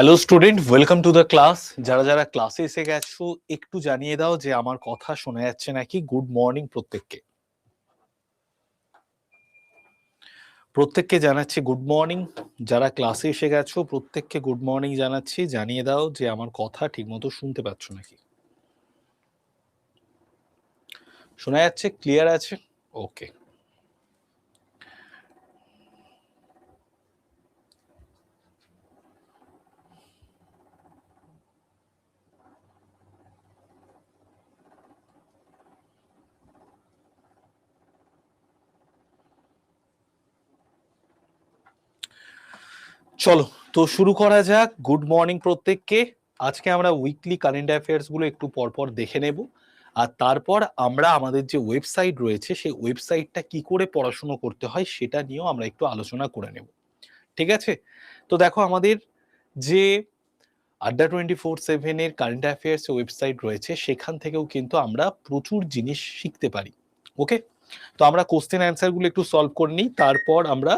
Hello student, welcome to the class. যারা যারা ক্লাসে এসে গেছো একটু জানিয়ে দাও যে আমার কথা শোনা যাচ্ছে নাকি। গুড মর্নিং প্রত্যেককে। প্রত্যেককে জানাচ্ছি গুড মর্নিং। যারা ক্লাসে এসে গেছো প্রত্যেককে গুড মর্নিং জানাচ্ছি। জানিয়ে দাও যে আমার কথা ঠিকমতো শুনতে পাচ্ছ নাকি। শোনা যাচ্ছে? ক্লিয়ার আছে? ওকে। চলো তো শুরু করা যাক। গুড মর্নিং প্রত্যেককে। আজকে আমরা উইকলি কারেন্ট অ্যাফেয়ার্স গুলো একটু পরপর দেখে নেব, আর তারপর আমরা আমাদের যে ওয়েবসাইট রয়েছে সেই ওয়েবসাইটটা কি করে পড়াশোনা করতে হয় সেটা নিয়েও আমরা একটু আলোচনা করে নেব। ঠিক আছে? তো দেখো, আমাদের যে আড্ডা 24/7 এর কারেন্ট অ্যাফেয়ার্স ওয়েবসাইট রয়েছে সেখান থেকেও কিন্তু আমরা প্রচুর জিনিস শিখতে পারি। ওকে, তো আমরা কোশ্চেন অ্যান্সার গুলো একটু সলভ করে নিই, তারপর আমরা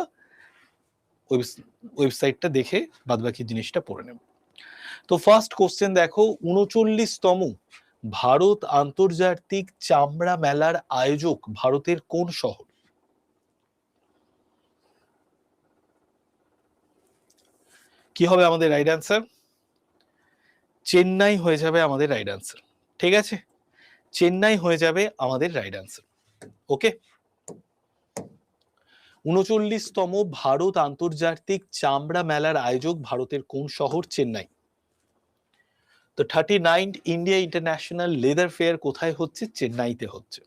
ওয়েবসাইটটা দেখে বাদবাকি জিনিসটা পড়ে নেব। তো ফার্স্ট কোশ্চেন দেখো, ৩৯তম ভারত আন্তর্জাতিক চামড়া মেলার আয়োজক ভারতের কোন শহর? কি হবে আমাদের রাইট অ্যান্সার? চেন্নাই হয়ে যাবে আমাদের রাইট অ্যান্সার। ঠিক আছে, চেন্নাই হয়ে যাবে আমাদের রাইট অ্যান্সার। ওকে, ৩৯তম ভারত আন্তর্জাতিক চামড়া মেলার আয়োজক ভারতের কোন শহর? চেন্নাই। তো 39 ইন্ডিয়া ইন্টারন্যাশনাল লেদার ফেয়ার কোথায় হচ্ছে? চেন্নাইতে হচ্ছে।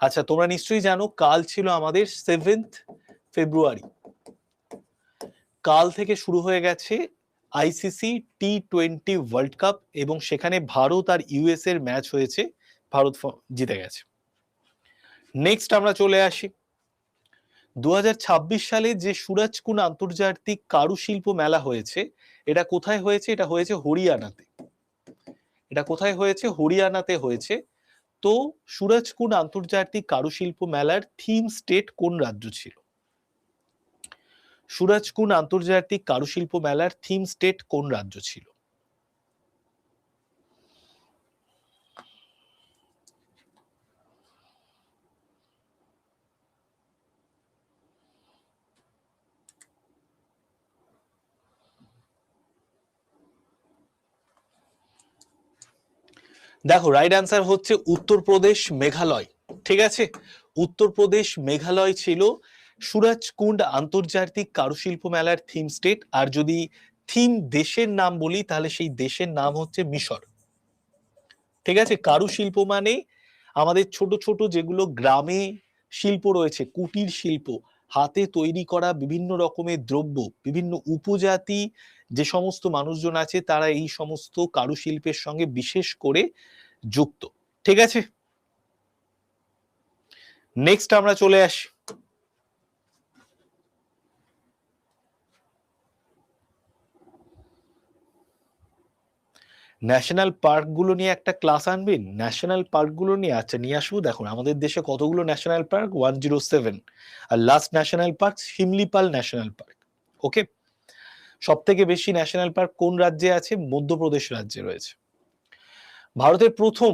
আচ্ছা, তোমরা নিশ্চয়ই জানো কাল ছিল আমাদের 7th ফেব্রুয়ারি। কাল থেকে শুরু হয়ে গেছে আইসিসি টি20 ওয়ার্ল্ড কাপ, এবং সেখানে ভারত আর ইউএস এর ম্যাচ হয়েছে। ভারত জিতে গেছে। নেক্সট আমরা চলে আসি 2026 সালে যে সুরজকুন্ড আন্তর্জাতিক কারুশিল্প মেলা হয়েছে, এটা কোথায় হয়েছে? এটা হয়েছে হরিয়ানাতে। এটা কোথায় হয়েছে? হরিয়ানাতে হয়েছে। তো সুরজকুন্ড আন্তর্জাতিক কারুশিল্প মেলার থিম স্টেট কোন রাজ্য ছিল? সুরজকুন্ড আন্তর্জাতিক কারুশিল্প মেলার থিম স্টেট কোন রাজ্য ছিল? দেখো, রাইট অ্যান্সার হচ্ছে উত্তরপ্রদেশ, মেঘালয়। ঠিক আছে, উত্তরপ্রদেশ মেঘালয় ছিল সুরজকুন্ড আন্তর্জাতিক কারুশিল্প মেলার থিম স্টেট। আর যদি থিম দেশের নাম বলি তাহলে সেই দেশের নাম হচ্ছে মিশর। ঠিক আছে, কারুশিল্প মানে আমাদের ছোট ছোট যেগুলো গ্রামে শিল্প রয়েছে, কুটির শিল্প, হাতে তৈরি করা বিভিন্ন রকমের দ্রব্য, বিভিন্ন উপজাতি যে সমস্ত মানুষজন আছে তারা এই সমস্ত কারুশিল্পের সঙ্গে বিশেষ করে যুক্ত। ঠিক আছে, নেক্সট আমরা চলে আসি ন্যাশনাল পার্কগুলো নিয়ে। একটা ক্লাস আনবেন ন্যাশনাল পার্কগুলো নিয়ে। আচ্ছা, নিয়ে আসবো। দেখুন আমাদের দেশে কতগুলো ন্যাশনাল পার্ক? 107। আর last national park Similipal national park. Okay, সব থেকে বেশি ন্যাশনাল পার্ক কোন রাজ্যে আছে? মধ্যপ্রদেশ রাজ্যে রয়েছে। ভারতের প্রথম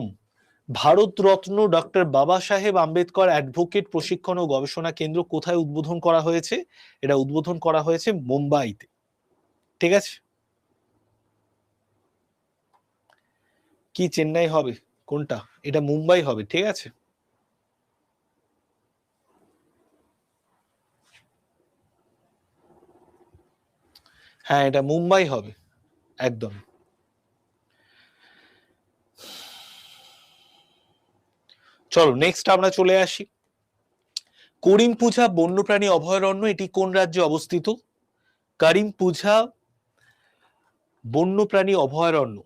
ভারত রত্ন ডক্টর বাবা সাহেব আম্বেদকর অ্যাডভোকেট প্রশিক্ষণ ও গবেষণা কেন্দ্র কোথায় উদ্বোধন করা হয়েছে? এটা উদ্বোধন করা হয়েছে মুম্বাইতে। ঠিক আছে, কি চেন্নাই হবে? কোনটা? এটা মুম্বাই হবে। ঠিক আছে, হ্যাঁ এটা মুম্বাই হবে একদম। চলো নেক্সট আমরা চলে আসি করিম পূজা বন্যপ্রাণী অভয়ারণ্য, এটি কোন রাজ্যে অবস্থিত? করিম পূজা বন্যপ্রাণী অভয়ারণ্য।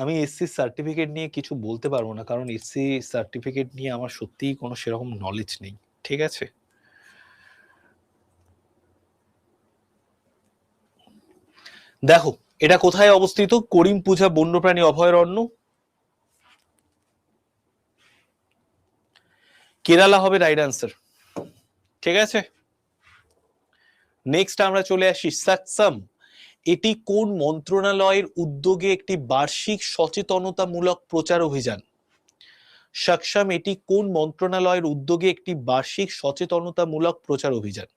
আমি এসসি সার্টিফিকেট নিয়ে কিছু বলতে পারবো না, কারণ এসসি সার্টিফিকেট নিয়ে আমার সত্যিই কোনো সেরকম নলেজ নেই। ঠিক আছে, দেখো এটা কোথায় অবস্থিত করিম পূজা বন্যপ্রাণী অভয়ারণ্য? কেরালা হবে রাইট অ্যান্সার। ঠিক আছে, নেক্সট আমরা চলে আসি সাকসাম। এটি কোন মন্ত্রণালয়ের উদ্যোগে একটি বার্ষিক সচেতনতামূলক প্রচার অভিযান? সক্ষম এটি কোন মন্ত্রণালয়ের উদ্যোগে একটি বার্ষিক সচেতনতামূলক প্রচার অভিযান?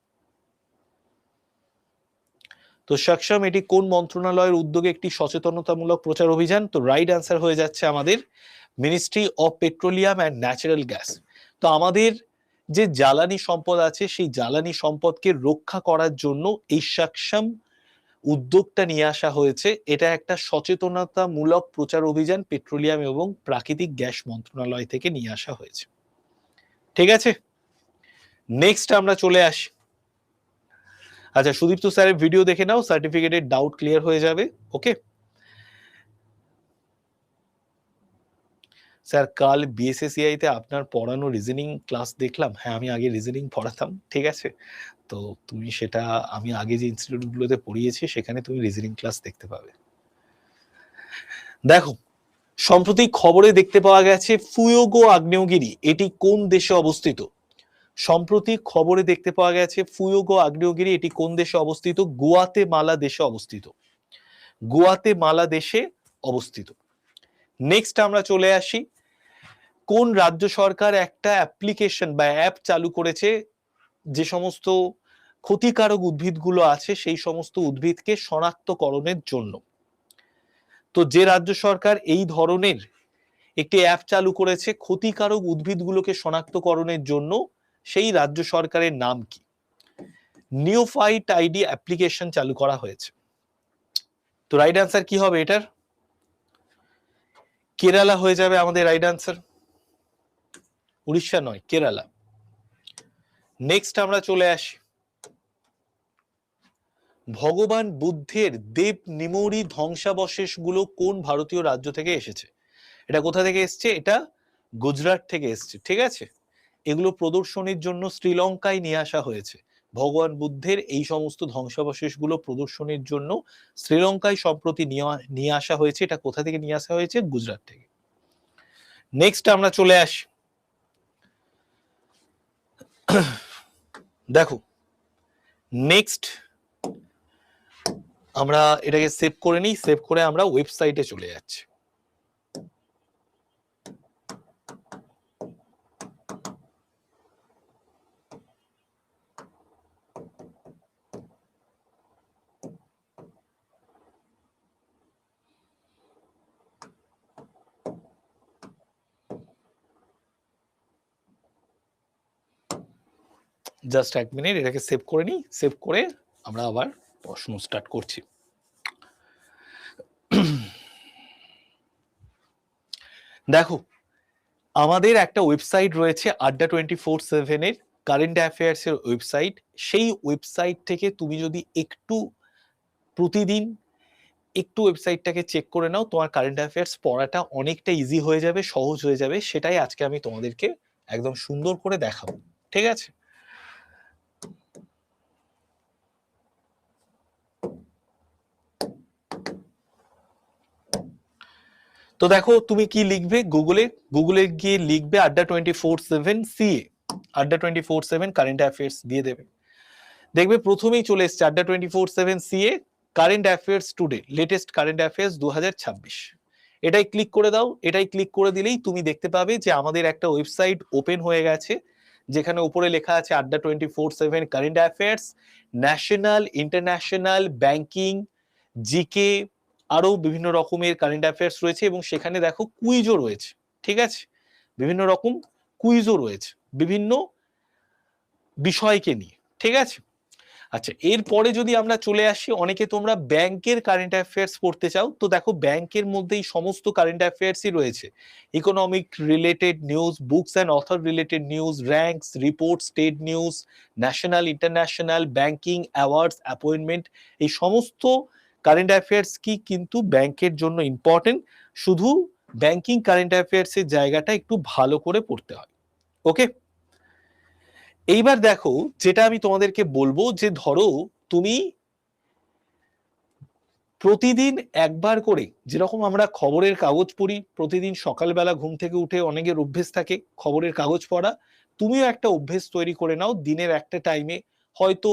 তো সক্ষম এটি কোন মন্ত্রণালয়ের উদ্যোগে একটি সচেতনতামূলক প্রচার অভিযান? তো রাইট অ্যান্সার হয়ে যাচ্ছে আমাদের ministry of petroleum and natural gas. তো আমাদের যে জ্বালানি সম্পদ আছে সেই জ্বালানি সম্পদকে রক্ষা করার জন্য এই সক্ষম উদ্যোগটা নিয়ে আসা হয়েছে। এটা একটা সচেতনতামূলক প্রচার অভিযান পেট্রোলিয়াম এবং প্রাকৃতিক গ্যাস মন্ত্রণালয় থেকে নিয়ে আসা হয়েছে। ঠিক আছে, নেক্সট আমরা চলে আসি। আচ্ছা, সুদীপ্ত স্যারের ভিডিও দেখে নাও, সার্টিফিকেটের ডাউট ক্লিয়ার হয়ে যাবে। ওকে স্যার, কাল বিএসএসিআই তে আপনার পড়ানো রিজনিং ক্লাস দেখলাম। হ্যাঁ, আমি আগে রিজনিং পড়াতাম, ঠিক আছে। তো তুমি সেটা, আমি আগে যে ইনস্টিটিউটগুলোতে পড়িয়েছি সেখানে তুমি রিজনিং ক্লাস দেখতে পাবে। দেখো, সম্প্রতি খবরে দেখতে পাওয়া গেছে ফুয়োগো আগ্নেয়গিরি এটি কোন দেশে অবস্থিত? সম্প্রতি খবরে দেখতে পাওয়া গেছে ফুয়োগো আগ্নেয়গিরি এটি কোন দেশে অবস্থিত? গুয়াতেমালা দেশে অবস্থিত। গুয়াতেমালা দেশে অবস্থিত। নেক্সট আমরা চলে আসি, কোন রাজ্য সরকার একটা অ্যাপ্লিকেশন বা অ্যাপ চালু করেছে যে সমস্ত ক্ষতিকারক উদ্ভিদগুলো আছে সেই সমস্ত উদ্ভিদকে শনাক্তকরণের জন্য? তো যে রাজ্য সরকার এই ধরনের একটি অ্যাপ চালু করেছে ক্ষতিকারক উদ্ভিদগুলোকে শনাক্তকরণের জন্য, সেই রাজ্য সরকারের নাম কি? নিওফাইট আইডি অ্যাপ্লিকেশন চালু করা হয়েছে। তো রাইট অ্যান্সার কি হবে এটার? কেরালা হয়ে যাবে আমাদের রাইট অ্যান্সার। উড়িষ্যা নয়, কেরালা। নেক্সট আমরা চলে আসি, ভগবান বুদ্ধের দেব নিমরি ধ্বংসাবশেষগুলো কোন ভারতীয় রাজ্য থেকে এসেছে? এটা কোথা থেকে এসছে? এটা গুজরাট থেকে এসছে, ঠিক আছে। এগুলো প্রদর্শনীর জন্য শ্রীলঙ্কায় নিয়ে আসা হয়েছে। ভগবান বুদ্ধের এই সমস্ত ধ্বংসাবশেষগুলো প্রদর্শনীর জন্য শ্রীলঙ্কায় সম্প্রতি নিয়ে আসা হয়েছে। এটা কোথা থেকে নিয়ে আসা হয়েছে? গুজরাট থেকে। নেক্সট আমরা চলে আসি, দেখো নেক্সট আমরা এটাকে সেভ করে নিই, সেভ করে আমরা ওয়েবসাইটে চলে যাচ্ছি। জাস্ট এক মিনিট, এটাকে সেভ করে নিই, সেভ করে আমরা আবার পড়াশোনা স্টার্ট করছি। দেখো, আমাদের একটা ওয়েবসাইট রয়েছে আড্ডা 24/7 এর, কারেন্ট অ্যাফেয়ার্স এর ওয়েবসাইট। সেই ওয়েবসাইট থেকে তুমি যদি একটু প্রতিদিন একটু ওয়েবসাইটটাকে চেক করে নাও, তোমার কারেন্ট অ্যাফেয়ার্স পড়াটা অনেকটা ইজি হয়ে যাবে, সহজ হয়ে যাবে। সেটাই আজকে আমি তোমাদেরকে একদম সুন্দর করে দেখাবো, ঠিক আছে। তো দেখো, তুমি কি লিখবে গুগলে গিয়ে লিখবে আড্ডা 24/7 CA, আড্ডা 24/7 কারেন্ট অ্যাফেয়ার্স দিয়ে দেবে। দেখবে প্রথমেই চলে এসছে আড্ডা 24/7 CA current affairs today, latest current affairs 2026। এটাই ক্লিক করে দাও। এটাই ক্লিক করে দিলেই তুমি দেখতে পাবে যে আমাদের একটা ওয়েবসাইট ওপেন হয়ে গেছে, যেখানে উপরে লেখা আছে আড্ডা 24/7 current affairs, national, international, banking, GK, আরো বিভিন্ন রকমের কারেন্ট অ্যাফেয়ার্স রয়েছে। এবং সেখানে দেখো কুইজও রয়েছে, ঠিক আছে। বিভিন্ন রকম কুইজও রয়েছে বিভিন্ন বিষয়কে নিয়ে, ঠিক আছে। আচ্ছা, এরপরে যদি আমরা চলে আসি, অনেকে তোমরা ব্যাংকের কারেন্ট অ্যাফেয়ার্স পড়তে চাও। তো দেখো, ব্যাংকের মধ্যেই সমস্ত কারেন্ট অ্যাফেয়ার্সই রয়েছে। Economic related news, books and author related news, ranks, report, state news, national, international, banking, awards, appointment, এই সমস্ত কারেন্ট অ্যাফেয়ার্স কি কিন্তু ব্যাংকের জন্য ইম্পর্টেন্ট। শুধু ব্যাংকিং কারেন্ট অ্যাফেয়ার্স এর জায়গাটা একটু ভালো করে পড়তে হয়। ওকে, এইবার দেখো, যেটা আমি তোমাদেরকে বলবো যে ধরো তুমি প্রতিদিন একবার করে, যেরকম আমরা খবরের কাগজ পড়ি প্রতিদিন সকালবেলা ঘুম থেকে উঠে, অনেকের অভ্যেস থাকে খবরের কাগজ পড়া, তুমিও একটা অভ্যেস তৈরি করে নাও দিনের একটা টাইমে হয়তো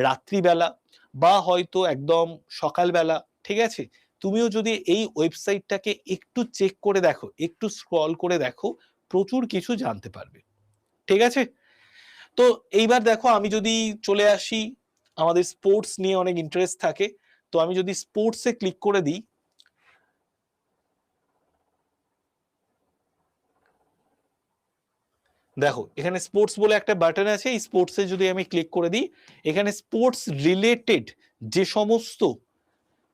রাত্রিবেলা বা হয়তো একদম সকালবেলা, ঠিক আছে, তুমিও যদি এই ওয়েবসাইটটাকে একটু চেক করে দেখো, একটু স্ক্রল করে দেখো, প্রচুর কিছু জানতে পারবে। ঠিক আছে, তো এইবার দেখো আমি যদি চলে আসি, আমাদের স্পোর্টস নিয়ে অনেক ইন্টারেস্ট থাকে, তো আমি যদি স্পোর্টসে ক্লিক করে দিই, দেখো এখানে স্পোর্টস বলে একটা বাটন আছে, এই স্পোর্টসে যদি আমি ক্লিক করে দিই, এখানে স্পোর্টস রিলেটেড যে সমস্ত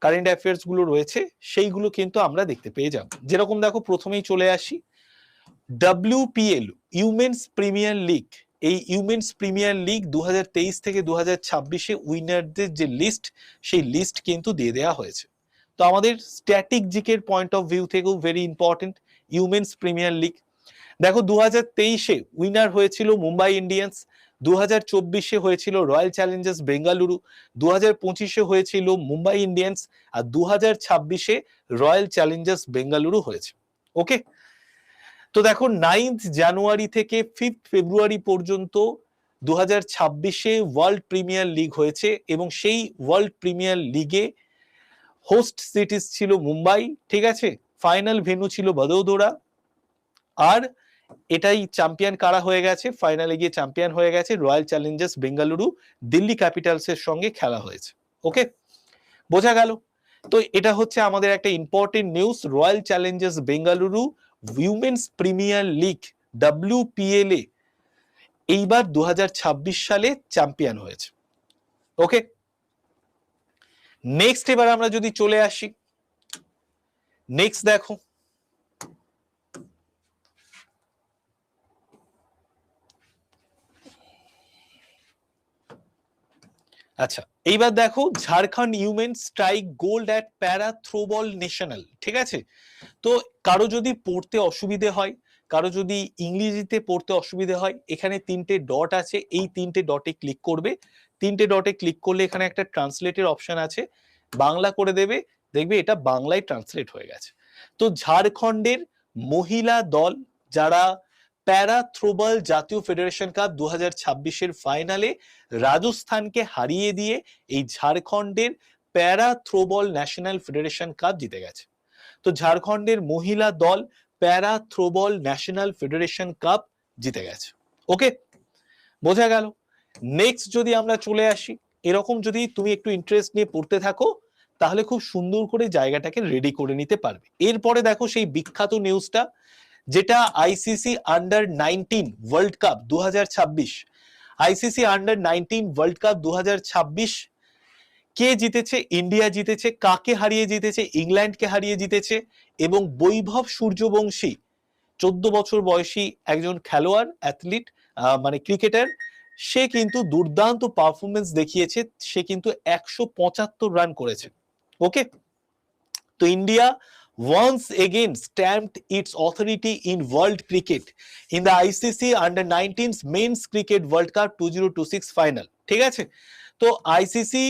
কারেন্ট অ্যাফেয়ার্স গুলো রয়েছে সেইগুলো কিন্তু আমরা দেখতে পেয়ে যাব। যেরকম দেখো প্রথমেই চলে আসি, WPL উইমেন্স প্রিমিয়ার লিগ, এই উইমেন্স প্রিমিয়ার লিগ 2023 থেকে 2026-এ উইনারদের যে লিস্ট, সেই লিস্ট কিন্তু দিয়ে দেওয়া হয়েছে। তো আমাদের স্ট্র্যাটেজিকের পয়েন্ট অফ ভিউ থেকেও very important women's premier league. দেখো 2023-এ উইনার হয়েছিল মুম্বাই ইন্ডিয়ান্স, 2024-এ হয়েছিল রয়্যাল চ্যালেঞ্জার্স বেঙ্গালুরু, 2025-এ হয়েছিল মুম্বাই ইন্ডিয়ান্স, আর 2026-এ রয়্যাল চ্যালেঞ্জার্স বেঙ্গালুরু হয়েছে। ওকে, তো দেখো 9th জানুয়ারি থেকে 5th ফেব্রুয়ারি পর্যন্ত 2026-এ ওয়ার্ল্ড প্রিমিয়ার লিগ হয়েছে, এবং সেই ওয়ার্ল্ড প্রিমিয়ার লিগে হোস্ট সিটিজ ছিল মুম্বাই, ঠিক আছে, ফাইনাল ভেন্যু ছিল বদোদরা, আর এটাই চ্যাম্পিয়ন কারা হয়ে গেছে, ফাইনালে গিয়ে চ্যাম্পিয়ন হয়ে গেছে royal Challengers Bengaluru, Delhi Capitals এর সঙ্গে খেলা হয়েছে। ওকে, বোঝা গেল? তো এটা হচ্ছে আমাদের একটা important news, royal Challengers Bengaluru women's premier league WPL এ এইবার 2026 সালে চ্যাম্পিয়ন হয়েছে। ওকে, নেক্সট এবার আমরা যদি চলে আসি, নেক্সট দেখো আচ্ছা, এইবার দেখো Jharkhand women strike gold at প্যারা থ্রোবল ন্যাশনাল, ঠিক আছে। তো কারো যদি পড়তে অসুবিধে হয়, কারো যদি ইংরেজিতে পড়তে অসুবিধে হয়, এখানে 3টে ডট আছে, এই 3টে ডটে ক্লিক করবে, 3টে ডটে ক্লিক করলে এখানে একটা ট্রান্সলেটের অপশন আছে, বাংলা করে দেবে, দেখবে এটা বাংলায় ট্রান্সলেট হয়ে গেছে। তো ঝাড়খণ্ডের মহিলা দল যারা প্যারা থ্রোবল জাতীয় ফেডারেশন কাপ 2026-এর ফাইনালে রাজস্থানকে হারিয়ে দিয়ে এই ঝাড়খণ্ডের প্যারা থ্রোবল ন্যাশনাল ফেডারেশন কাপ জিতে গেছে। তো ঝাড়খণ্ডের মহিলা দল প্যারা থ্রোবল ন্যাশনাল ফেডারেশন কাপ জিতে গেছে। ওকে, বোঝা গেল? নেক্সট যদি আমরা চলে আসি, এরকম যদি তুমি একটু ইন্টারেস্ট নিয়ে পড়তে থাকো, তাহলে খুব সুন্দর করে জায়গাটাকে রেডি করে নিতে পারবে। এরপরে দেখো সেই বিখ্যাত নিউজটা, যেটা ICC under 19 world cup 2026, ICC under 19 world cup 2026 কে জিতেছে? ইন্ডিয়া জিতেছে। কাকে হারিয়ে জিতেছে? ইংল্যান্ডকে হারিয়ে জিতেছে। এবং বৈভব সূর্যবংশী 14 বছর বয়সী একজন খেলোয়াড়, অ্যাথলিট, মানে ক্রিকেটার, সে কিন্তু দুর্দান্ত পারফরমেন্স দেখিয়েছে, সে কিন্তু 175 রান করেছে। ওকে, তো India once again stamped its authority in world cricket in the ICC under 19 men's cricket world cup 2026 final, ঠিক আছে। তো আইসিসি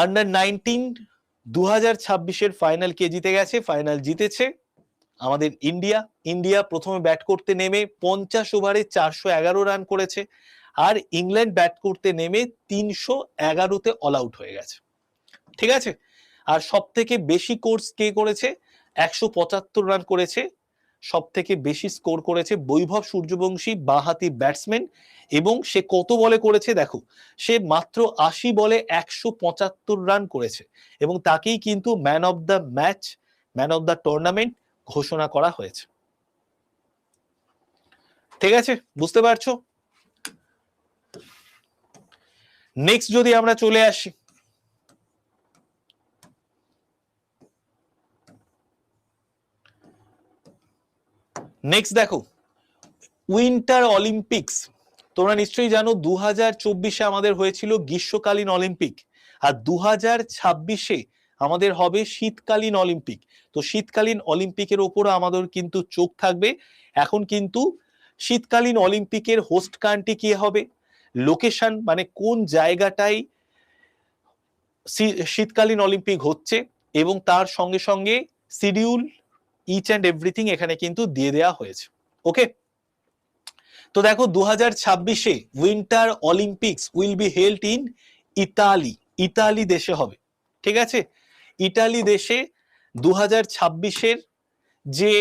আন্ডার 19 2026-এর ফাইনাল কে জিতে গেছে? ফাইনাল জিতেছে আমাদের ইন্ডিয়া। ইন্ডিয়া প্রথমে ব্যাট করতে নেমে 50 ওভারে 411 রান করেছে, আর ইংল্যান্ড ব্যাট করতে নেমে 311-তে অল আউট হয়ে গেছে, ঠিক আছে। আর সব থেকে বেশি কোর্স কে করেছে? 175 রান করেছে, সব থেকে বেশি স্কোর করেছে বৈভব সূর্যবংশী, বাঁহাতি ব্যাটসম্যান, এবং সে কত বলে করেছে দেখো, সে মাত্র 80 বলে 175 রান করেছে, এবং তাকেই কিন্তু man of the match, man of the tournament ঘোষণা করা হয়েছে। ঠিক আছে, বুঝতে পারছো? নেক্সট যদি আমরা চলে আসি, নেক্সট দেখো উইন্টার অলিম্পিক্স। তোমরা নিশ্চয়ই জানো 2024-এ আমাদের হয়েছিল গ্রীষ্মকালীন অলিম্পিক, আর 2026-এ আমাদের হবে শীতকালীন অলিম্পিক। তো শীতকালীন অলিম্পিকের ওপর আমাদের কিন্তু চোখ থাকবে। এখন কিন্তু শীতকালীন অলিম্পিকের হোস্ট কান্ট্রি কি হবে, লোকেশন, মানে কোন জায়গাটায় শীতকালীন অলিম্পিক হচ্ছে, এবং তার সঙ্গে সঙ্গে শিডিউল, ইচ অ্যান্ড এভরিথিং এখানে কিন্তু দিয়ে দেওয়া হয়েছে। ওকে, তো দেখো 2026-এ winter Olympics will be held in Italy, Italy দেশে হবে, ঠিক আছে। ইতালি দেশে 2026-এর যে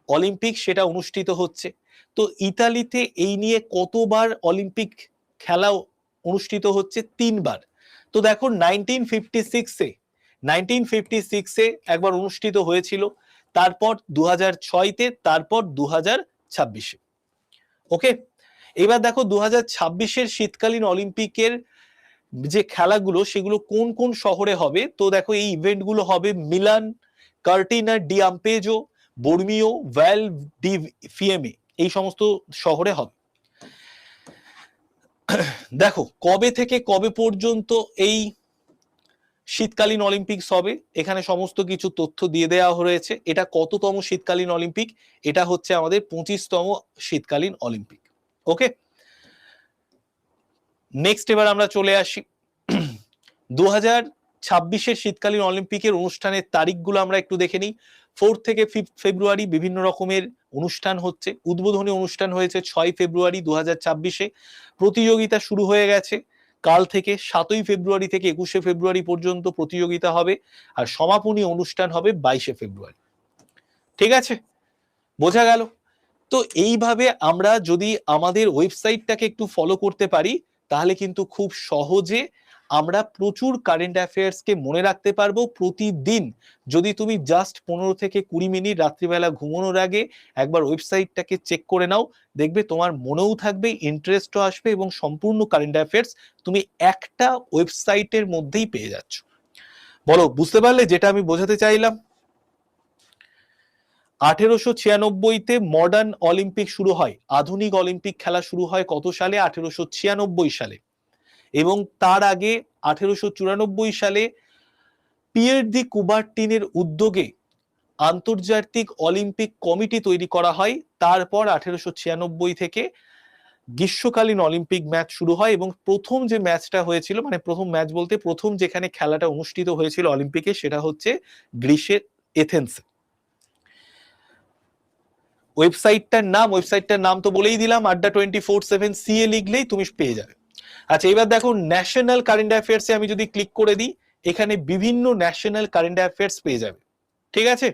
অলিম্পিক সেটা অনুষ্ঠিত হচ্ছে। তো ইতালিতে এই নিয়ে কতবার অলিম্পিক খেলা অনুষ্ঠিত হচ্ছে? 3বার। তো দেখো 1956-এ একবার অনুষ্ঠিত হয়েছিল, তারপর 2006-তে, তারপর 2026-এ। ওকে, এবার দেখো 2026-এর শীতকালীন অলিম্পিকের যে খেলাগুলো সেগুলো কোন কোন শহরে হবে। তো দেখো এই ইভেন্টগুলো হবে মিলান, কার্টিনা ডি আম্পেজো, বর্মিও, ভ্যাল ডি ফিয়েমে, এই সমস্ত শহরে হবে। দেখো কবে থেকে কবে পর্যন্ত এই শীতকালীন অলিম্পিক্স হবে, এখানে সমস্ত কিছু তথ্য দিয়ে দেওয়া হয়েছে। এটা কততম শীতকালীন অলিম্পিক? এটা হচ্ছে আমাদের 25তম শীতকালীন অলিম্পিক। ওকে, নেক্সট এবার আমরা চলে আসি 2026-এর শীতকালীন অলিম্পিকের অনুষ্ঠানের তারিখগুলো আমরা একটু দেখে নিই। 4 থেকে 5 ফেব্রুয়ারি বিভিন্ন রকমের অনুষ্ঠান হচ্ছে। উদ্বোধনী অনুষ্ঠান হয়েছে 6 ফেব্রুয়ারি 2026-এ। প্রতিযোগিতা শুরু হয়ে গেছে কাল থেকে, 7 ফেব্রুয়ারি থেকে 21 ফেব্রুয়ারি পর্যন্ত প্রতিযোগিতা হবে, আর সমাপনী অনুষ্ঠান হবে 22 ফেব্রুয়ারি। ঠিক আছে, বোঝা গেল? তো এইভাবে আমরা যদি আমাদের ওয়েবসাইটটাকে একটু ফলো করতে পারি তাহলে কিন্তু খুব সহজে আমরা প্রচুর কারেন্ট অ্যাফেয়ার্সকে মনে রাখতে পারবো প্রতিদিন। যদি তুমি জাস্ট 15 থেকে 20 মিনিট রাত্রিবেলা ঘুমানোর আগে একবার ওয়েবসাইটটাকে চেক করে নাও, দেখবে তোমার মনেও থাকবে, ইন্টারেস্টও আসবে, এবং সম্পূর্ণ কারেন্ট অ্যাফেয়ার্স তুমি একটা ওয়েবসাইটের মধ্যেই পেয়ে যাচ্ছ। বলো, বুঝতে পারলে যেটা আমি বোঝাতে চাইলাম? 1896-তে মডার্ন অলিম্পিক শুরু হয়, আধুনিক অলিম্পিক খেলা শুরু হয় কত সালে? 1896 সালে। এবং তার আগে 1894 সালে পিয়ের দি কুবার্টিনের উদ্যোগে আন্তর্জাতিক অলিম্পিক কমিটি তৈরি করা হয়। তারপর 1896 থেকে গ্রীষ্মকালীন অলিম্পিক ম্যাচ শুরু হয়, এবং প্রথম যে ম্যাচটা হয়েছিল, মানে প্রথম ম্যাচ বলতে প্রথম যেখানে খেলাটা অনুষ্ঠিত হয়েছিল অলিম্পিকে, সেটা হচ্ছে গ্রিসের এথেন্সে। ওয়েবসাইটটার নাম তো বলেই দিলাম, adda247ca লিখলেই তুমি পেয়ে যাবে। আচ্ছা, এবার দেখো ন্যাশনাল কারেন্ট অ্যাফেয়ার্সে আমি যদি ক্লিক করে দিই, এখানে বিভিন্ন ন্যাশনাল কারেন্ট অ্যাফেয়ার্স পেয়ে যাবে। ঠিক আছে,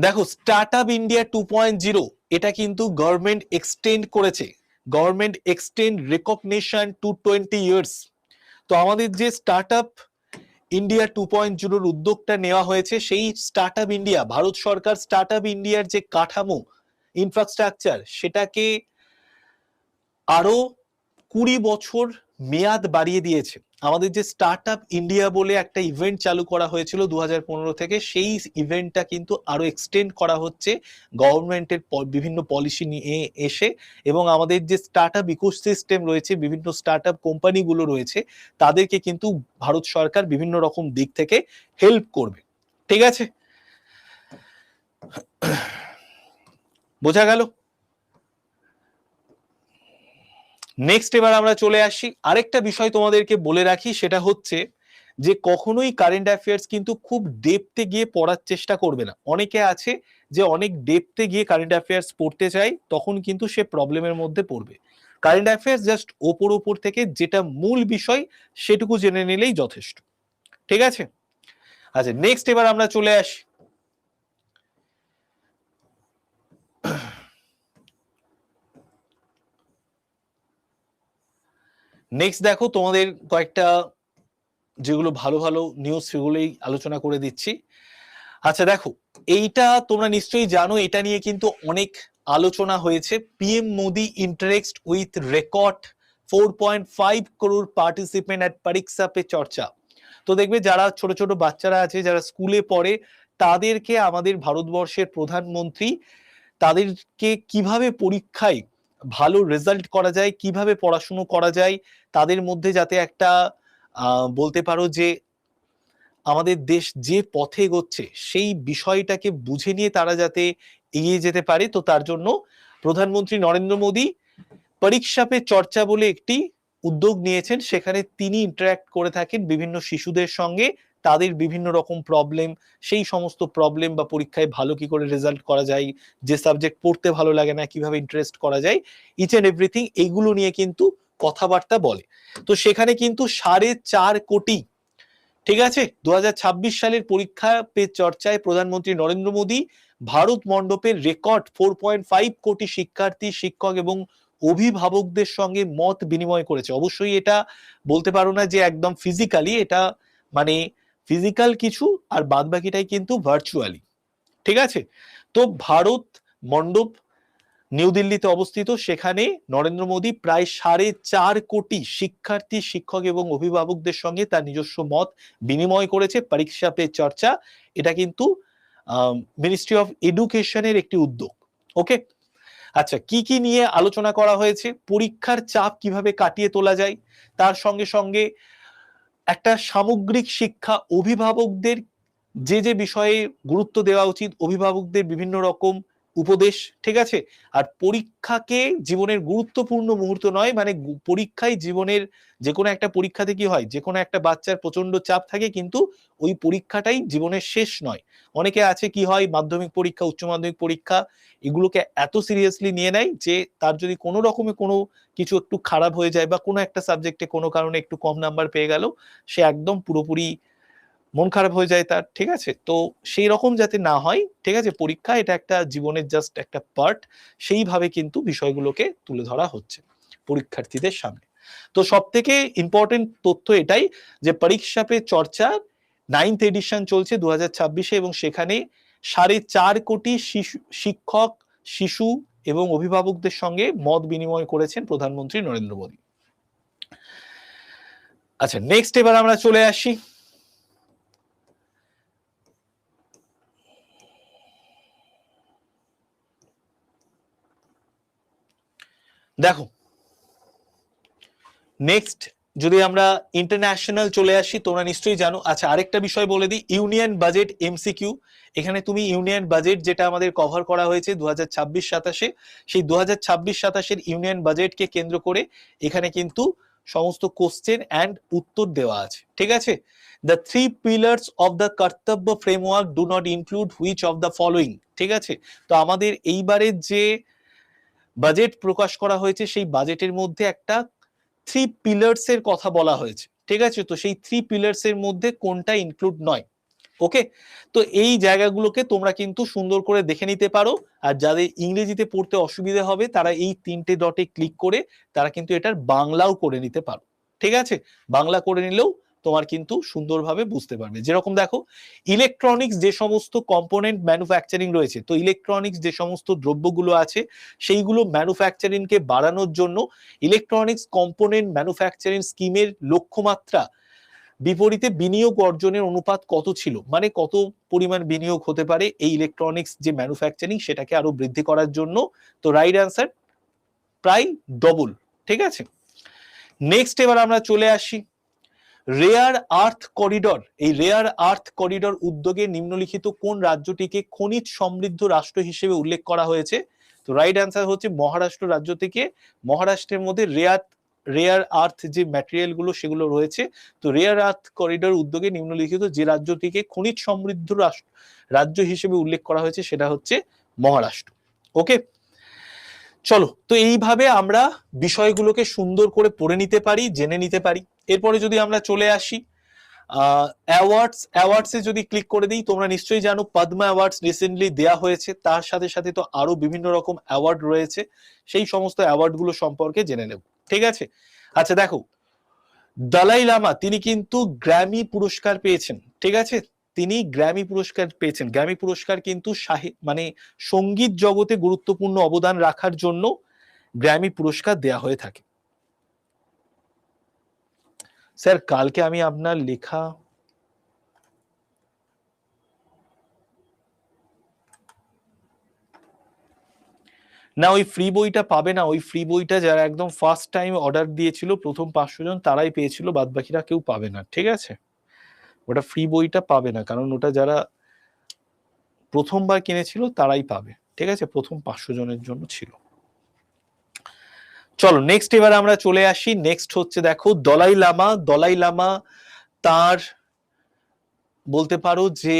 দেখো স্টার্ট আপ ইন্ডিয়া 2.0 এটা কিন্তু গভর্নমেন্ট এক্সটেন্ড করেছে, government extend recognition to 20 years. তো আমাদের যে স্টার্ট আপ ইন্ডিয়া 2.0 উদ্যোগটা নেওয়া হয়েছে, সেই স্টার্ট আপ ইন্ডিয়া, ভারত সরকার স্টার্ট আপ ইন্ডিয়ার যে কাঠামো, ইনফ্রাস্ট্রাকচার, সেটাকে আরো 20 বছর মেয়াদ বাড়িয়ে দিয়েছে। আমাদের যে স্টার্ট আপ ইন্ডিয়া বলে একটা ইভেন্ট চালু করা হয়েছিল 2015 থেকে, সেই ইভেন্টটা কিন্তু আরো এক্সটেন্ড করা হচ্ছে গভর্নমেন্টের বিভিন্ন পলিসি নিয়ে এসে, এবং আমাদের যে স্টার্ট আপ ইকোসিস্টেম রয়েছে, বিভিন্ন স্টার্ট আপ কোম্পানিগুলো রয়েছে, তাদেরকে কিন্তু ভারত সরকার বিভিন্ন রকম দিক থেকে হেল্প করবে। ঠিক আছে, বোঝা গেল? নেক্সট এবার আমরা চলে আসি আরেকটা বিষয় তোমাদেরকে বলে রাখি, সেটা হচ্ছে যে কখনোই কারেন্ট অ্যাফেয়ার্স কিন্তু খুব ডেপথে গিয়ে পড়ার চেষ্টা করবে না। অনেকে আছে যে অনেক ডেপথে গিয়ে কারেন্ট অ্যাফেয়ার্স পড়তে চায়, তখন কিন্তু সে প্রবলেমের মধ্যে পড়বে। কারেন্ট অ্যাফেয়ার্স জাস্ট ওপর থেকে যেটা মূল বিষয় সেটুকু জেনে নিলেই যথেষ্ট। ঠিক আছে, আচ্ছা নেক্সট এবার আমরা চলে আসি নেক্সট। দেখো তোমাদের কয়েকটা যেগুলো ভালো ভালো নিউজ সেগুলোই আলোচনা করে দিচ্ছি। আচ্ছা দেখো, এইটা তোমরা নিশ্চয়ই জানো, এটা নিয়ে কিন্তু অনেক আলোচনা হয়েছে। PM Modi interact with record 4.5 crore participant at Pariksha Pe চর্চা। তো দেখবে যারা ছোট ছোট বাচ্চারা আছে, যারা স্কুলে পড়ে, তাদেরকে আমাদের ভারতবর্ষের প্রধানমন্ত্রী তাদেরকে কিভাবে পরীক্ষায় ভালো রেজাল্ট করা যায়, কিভাবে পড়াশুনো করা যায়, তাদের মধ্যে যাতে একটা বলতে পারো যে আমাদের দেশ যে পথে এগোচ্ছে সেই বিষয়টাকে বুঝে নিয়ে তারা যাতে এগিয়ে যেতে পারে, তো তার জন্য প্রধানমন্ত্রী নরেন্দ্র মোদী পরীক্ষা পে চর্চা বলে একটি উদ্যোগ নিয়েছেন। সেখানে তিনি ইন্টারঅ্যাক্ট করে থাকেন বিভিন্ন শিশুদের সঙ্গে, তাদের বিভিন্ন রকম প্রবলেম, সেই সমস্ত প্রবলেম বা পরীক্ষায় ভালো কি করে রেজাল্ট করা যায়, যে সাবজেক্ট পড়তে ভালো লাগে না কিভাবে ইন্টারেস্ট করা যায়, ইচ এন্ড এভরিথিং এইগুলো নিয়ে কিন্তু কথাবার্তা বলে। তো সেখানে কিন্তু 4.5 কোটি, ঠিক আছে, 2026 সালের পরীক্ষা পে চর্চায় প্রধানমন্ত্রী নরেন্দ্র মোদী ভারত মণ্ডপের রেকর্ড 4.5 কোটি শিক্ষার্থী, শিক্ষক এবং অভিভাবকদের সঙ্গে মত বিনিময় করেছে। অবশ্যই এটা বলতে পারো না যে একদম ফিজিক্যালি, এটা মানে ফিজিক্যাল কিছু আর বাদ বাকিটাই কিন্তু ভার্চুয়ালি, ঠিক আছে। তো ভারত মণ্ডপ নিউ দিল্লিতে অবস্থিত, সেখানে নরেন্দ্র মোদী প্রায় 4.5 কোটি শিক্ষার্থী, শিক্ষক এবং অভিভাবকদের সঙ্গে তার নিজস্ব মত বিনিময় করেছে। পরীক্ষা পে চর্চা, এটা কিন্তু মিনিস্ট্রি অফ এডুকেশনের একটি উদ্যোগ। ওকে, আচ্ছা, কি কি নিয়ে আলোচনা করা হয়েছে? পরীক্ষার চাপ কিভাবে কাটিয়ে তোলা যায়, তার সঙ্গে সঙ্গে একটা সামগ্রিক শিক্ষা, অভিভাবকদের যে যে বিষয়ে গুরুত্ব দেওয়া উচিত, অভিভাবকদের বিভিন্ন রকম উপদেশ, ঠিক আছে। আর পরীক্ষাকে জীবনের গুরুত্বপূর্ণ মুহূর্ত নয়, মানে পরীক্ষায় জীবনের যে কোনো একটা পরীক্ষাতে কি হয়, যে কোনো একটা বাচ্চার প্রচন্ড চাপ থাকে, কিন্তু ওই পরীক্ষাটাই জীবনের শেষ নয়। অনেকে আছে কি হয়, মাধ্যমিক পরীক্ষা, উচ্চ মাধ্যমিক পরীক্ষা, এগুলোকে এত সিরিয়াসলি নিয়ে নেয় যে তার যদি কোনো রকমে কোনো কিছু একটু খারাপ হয়ে যায় বা কোনো একটা সাবজেক্টে কোনো কারণে একটু কম নাম্বার পেয়ে গেল, সে একদম পুরোপুরি মন খারাপ হয়ে যায় তার, ঠিক আছে। তো সেই রকম যাতে না হয়, ঠিক আছে, পরীক্ষা এটা একটা জীবনের জাস্ট একটা পার্ট, সেইভাবে কিন্তু বিষয়গুলোকে তুলে ধরা হচ্ছে পরীক্ষার্থীদের সামনে। তো সব থেকে ইম্পর্টেন্ট তথ্য এটাই যে পরীক্ষা পে চর্চা 9th এডিশন চলছে 2026-এ, এবং সেখানে 4.5 কোটি শিক্ষক, শিশু এবং অভিভাবকদের সঙ্গে মত বিনিময় করেছেন প্রধানমন্ত্রী নরেন্দ্র মোদী। আচ্ছা, নেক্সট এবার আমরা চলে আসি দেখো, নেক্সট যদি আমরা ইন্টারন্যাশনাল চলে আসি, তোমরা নিশ্চয়ই জানো। আচ্ছা, আরেকটা বিষয় বলে দিই, ইউনিয়ন বাজেট এমসিকিউ। এখানে তুমি ইউনিয়ন বাজেট যেটা আমাদের কভার করা হয়েছে 2026-27-এ, সেই 2026-27-এর ইউনিয়ন বাজেটকে কেন্দ্র করে এখানে কিন্তু সমস্ত কোশ্চেন অ্যান্ড উত্তর দেওয়া আছে, ঠিক আছে। দ্য 3 পিলার্স অফ দ্য কর্তব্য framework do not include which of the following, ঠিক আছে। তো আমাদের এইবারের যে বাজেট প্রকাশ করা হয়েছে, সেই বাজেটের মধ্যে একটা 3 পিলার্স এর কথা বলা হয়েছে, ঠিক আছে। তো সেই 3 পিলার্স এর মধ্যে কোনটা ইনক্লুড নয়, ওকে। তো এই জায়গাগুলোকে তোমরা কিন্তু সুন্দর করে দেখে নিতে পারো। আর যাদের ইংরেজিতে পড়তে অসুবিধা হবে, তারা এই 3টে ডটে ক্লিক করে তারা কিন্তু এটার বাংলাও করে নিতে পারো, ঠিক আছে। বাংলা করে নিলেও তোমার কিন্তু সুন্দরভাবে বুঝতে পারবে। যেরকম দেখো, ইলেকট্রনিক্স যে সমস্ত কম্পোনেন্ট ম্যানুফ্যাকচারিং রয়েছে, তো ইলেকট্রনিক্স যে সমস্ত দ্রব্যগুলো আছে, সেইগুলো ম্যানুফ্যাকচারিংকে বাড়ানোর জন্য ইলেকট্রনিক্স কম্পোনেন্ট ম্যানুফ্যাকচারিং স্কিমের লক্ষ্যমাত্রা বিপরীতে বিনিয়োগ অর্জনের অনুপাত কত ছিল, মানে কত পরিমাণ বিনিয়োগ হতে পারে এই ইলেকট্রনিক্স যে ম্যানুফ্যাকচারিং সেটাকে আরো বৃদ্ধি করার জন্য। তো রাইট অ্যান্সার প্রায় ডবল, ঠিক আছে। নেক্সট এবার আমরা চলে আসি রেয়ার আর্থ করিডর। এই রেয়ার আর্থ করিডর উদ্যোগে নিম্নলিখিত কোন রাজ্যটিকে খনিজ সমৃদ্ধ রাষ্ট্র হিসেবে উল্লেখ করা হয়েছে? তো রাইট অ্যান্সার হচ্ছে মহারাষ্ট্র রাজ্য থেকে। মহারাষ্ট্রের মধ্যে রেয়ার আর্থ যে ম্যাটেরিয়াল গুলো সেগুলো রয়েছে। তো রেয়ার আর্থ করিডর উদ্যোগে নিম্নলিখিত যে রাজ্যটিকে খনিজ সমৃদ্ধ রাজ্য হিসেবে উল্লেখ করা হয়েছে সেটা হচ্ছে মহারাষ্ট্র। ওকে, চলো, তো এইভাবে আমরা বিষয়গুলোকে সুন্দর করে পড়ে নিতে পারি, জেনে নিতে পারি। এরপরে যদি আমরা চলে আসি অ্যাওয়ার্ডস এ যদি ক্লিক করে দিই, তোমরা নিশ্চয়ই জানো পদ্মা অ্যাওয়ার্ডস রিসেন্টলি দেয়া হয়েছে, তার সাথে সাথে তো আরো বিভিন্ন রকম অ্যাওয়ার্ড রয়েছে, সেই সমস্ত অ্যাওয়ার্ড গুলো সম্পর্কে জেনে নেব, ঠিক আছে। আচ্ছা দেখো, দালাই লামা তিনি কিন্তু গ্র্যামি পুরস্কার পেয়েছেন, ঠিক আছে। তিনি গ্র্যামি পুরস্কার পেয়েছেন। গ্র্যামি পুরস্কার কিন্তু মানে সঙ্গীত জগতে গুরুত্বপূর্ণ অবদান রাখার জন্য গ্র্যামি পুরস্কার দেয়া হয়ে থাকে। স্যার, কালকে আমি আপনার লেখা না, ওই ফ্রি বইটা পাবে না। ওই ফ্রি বইটা যারা একদম ফার্স্ট টাইম অর্ডার দিয়েছিল, প্রথম 500 জন তারাই পেয়েছিল, বাদ বাকিরা কেউ পাবে না, ঠিক আছে। ওটা ফ্রি বইটা পাবে না, কারণ ওটা যারা প্রথমবার কিনেছিল তারাই পাবে, ঠিক আছে। প্রথম 500 জনের জন্য ছিল। চলো নেক্সট এবার আমরা চলে আসি। নেক্সট হচ্ছে দেখো দলাই লামা। দলাই লামা তার বলতে পারো যে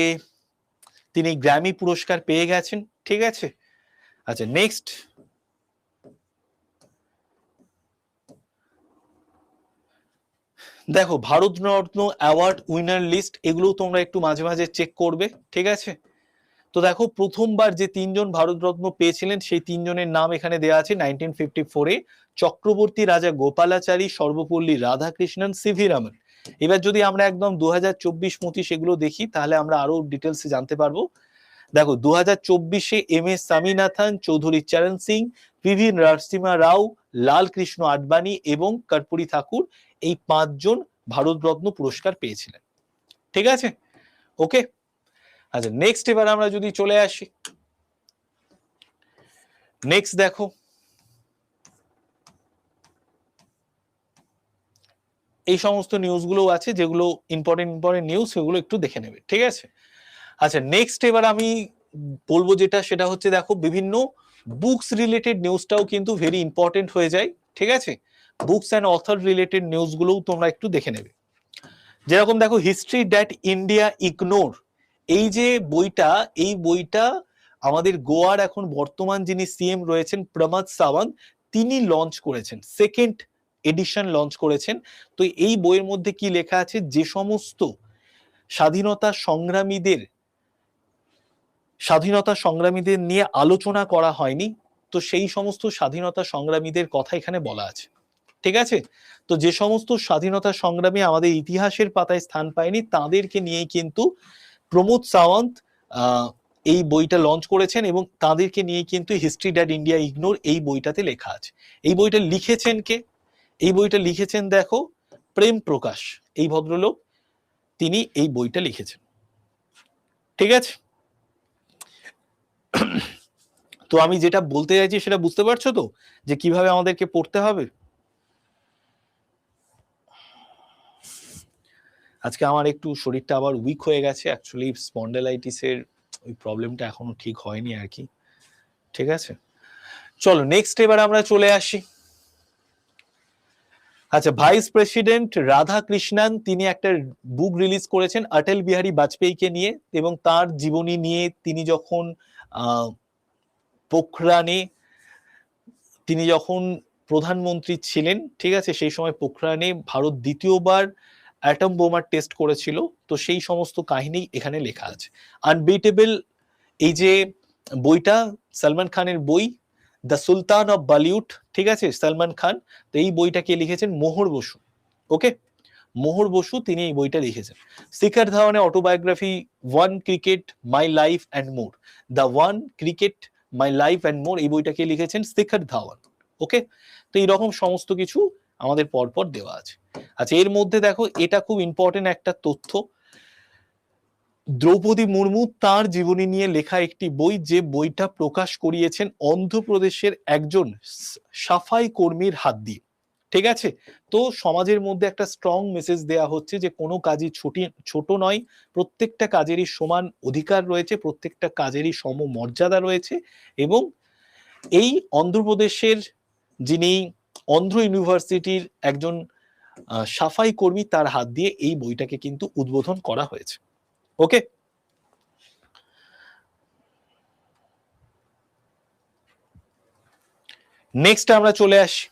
তিনি গ্র্যামি পুরস্কার পেয়ে গেছেন, ঠিক আছে। আচ্ছা নেক্সট, দেখো ভারতরত্ন অ্যাওয়ার্ড উইনার লিস্ট, এগুলো তোমরা একটু মাঝে মাঝে চেক করবে, ঠিক আছে। তো দেখো প্রথমবার যে তিনজন ভারতরত্ন পেয়েছিলেন সেই তিনজনের নাম এখানে দেওয়া আছে। 1954-এ চক্রবর্তী রাজা গোপালাচারী, সর্বপল্লী রাধাকৃষ্ণন, সিভি রামন। এবার যদি আমরা একদম 2024-25 এগুলো দেখি তাহলে আমরা আরো ডিটেলসে জানতে পারবো। দেখো 2024-এ M S Swaminathan, Chaudhary Charan Singh, PV Narasimha রাও, লাল কৃষ্ণ আডবাণী এবং কর্পূরী ঠাকুর, এই পাঁচজন ভারতরত্ন পুরস্কার পেয়েছিলেন, ঠিক আছে। ওকে, আচ্ছা নেক্সট এবার আমরা যদি চলে আসি, নেক্সট দেখো এই সমস্ত নিউজগুলো আছে যেগুলো ইম্পর্টেন্ট নিউজ, সেগুলো একটু দেখে নেবে, ঠিক আছে। আচ্ছা নেক্সট এবার আমি বলবো যেটা, সেটা হচ্ছে দেখো বিভিন্ন বুকস রিলেটেড নিউজটাও কিন্তু ভেরি ইম্পর্টেন্ট হয়ে যায়, ঠিক আছে। বুকস অ্যান্ড অথর রিলেটেড নিউজগুলোও তোমরা একটু দেখে নেবে। যেরকম দেখো হিস্ট্রি দ্যাট ইন্ডিয়া ইগনোর, এই যে বইটা, এই বইটা আমাদের গোয়ার এখন বর্তমান যিনি সিএম রয়েছেন প্রমোদ সাওয়ান্ত, তিনি লঞ্চ করেছেন, সেকেন্ড এডিশন লঞ্চ করেছেন। তো এই বইয়ের মধ্যে কি লেখা আছে, যে সমস্ত স্বাধীনতা সংগ্রামীদের নিয়ে আলোচনা করা হয়নি, তো সেই সমস্ত স্বাধীনতা সংগ্রামীদের কথা এখানে বলা আছে, ঠিক আছে। তো যে সমস্ত স্বাধীনতা সংগ্রামী আমাদের ইতিহাসের পাতায় স্থান পায়নি তাদেরকে নিয়েই কিন্তু প্রমোদ সাওয়ান্ত এই বইটা লঞ্চ করেছেন, এবং তাদেরকে নিয়ে কিন্তু হিস্ট্রি দ্যাট ইন্ডিয়া ইগনোর এই বইটাতে লেখা আছে। এই বইটা লিখেছেন কে? এই বইটা লিখেছেন দেখো প্রেম প্রকাশ, এই ভদ্রলোক, তিনি এই বইটা লিখেছেন, ঠিক আছে। তো আমি যেটা বলতে চাইছি সেটা বুঝতে পারছো তো, যে কিভাবে আমাদেরকে পড়তে হবে। আজকে আমার একটু শরীরটা আবার উইক হয়ে গেছে, অ্যাকচুয়ালি স্পন্ডালাইটিসের ওই প্রবলেমটা এখনো ঠিক হয়নি আর কি, ঠিক আছে। চলো নেক্সট এবার আমরা চলে আসি। আচ্ছা ভাইস প্রেসিডেন্ট রাধাকৃষ্ণন তিনি একটা বুক রিলিজ করেছেন অটল বিহারী বাজপেয়ীকে নিয়ে, এবং তার জীবনী নিয়ে, তিনি যখন পোখরানে, তিনি যখন প্রধানমন্ত্রী ছিলেন, ঠিক আছে, সেই সময় পোখরানে ভারত দ্বিতীয়বার অ্যাটম বোমার টেস্ট করেছিল, তো সেই সমস্ত কাহিনী এখানে লেখা আছে। আনবিটেবল, এই যে বইটা সালমান খানের বই, দ্য সুলতান অফ বলিউড, ঠিক আছে, সালমান খান, তো এই বইটা কে লিখেছেন, মোহর বসু, ওকে, মোহর বসু তিনি এই বইটা লিখেছেন। শিখর ধাওয়ানের autobiography one cricket my life and more, the one cricket my life and more, এই বইটাকে লিখেছেন শিখর ধাওয়ান, ওকে। তো এইরকম সমস্ত কিছু আমাদের পরপর দেওয়া আছে। আচ্ছা এর মধ্যে দেখো এটা খুব ইম্পর্টেন্ট একটা তথ্য, দ্রৌপদী মুর্মু তার জীবনী নিয়ে লেখা একটি বই, যে বইটা প্রকাশ করিয়েছেন অন্ধ্রপ্রদেশের একজন সাফাই কর্মীর হাত দিয়ে, ঠিক আছে। তো সমাজের মধ্যে একটা স্ট্রং মেসেজ দেয়া হচ্ছে যে কোনো কাজই ছোট নয়, প্রত্যেকটা কাজেরই সমান অধিকার রয়েছে, প্রত্যেকটা কাজেরই সমমর্যাদা রয়েছে, এবং এই অন্ধ্রপ্রদেশের যিনি অন্ধ্র ইউনিভার্সিটির একজন সাফাই কর্মী, তার হাত দিয়ে এই বইটাকে কিন্তু উদ্বোধন করা হয়েছে, ওকে। নেক্সট আমরা চলে আসি,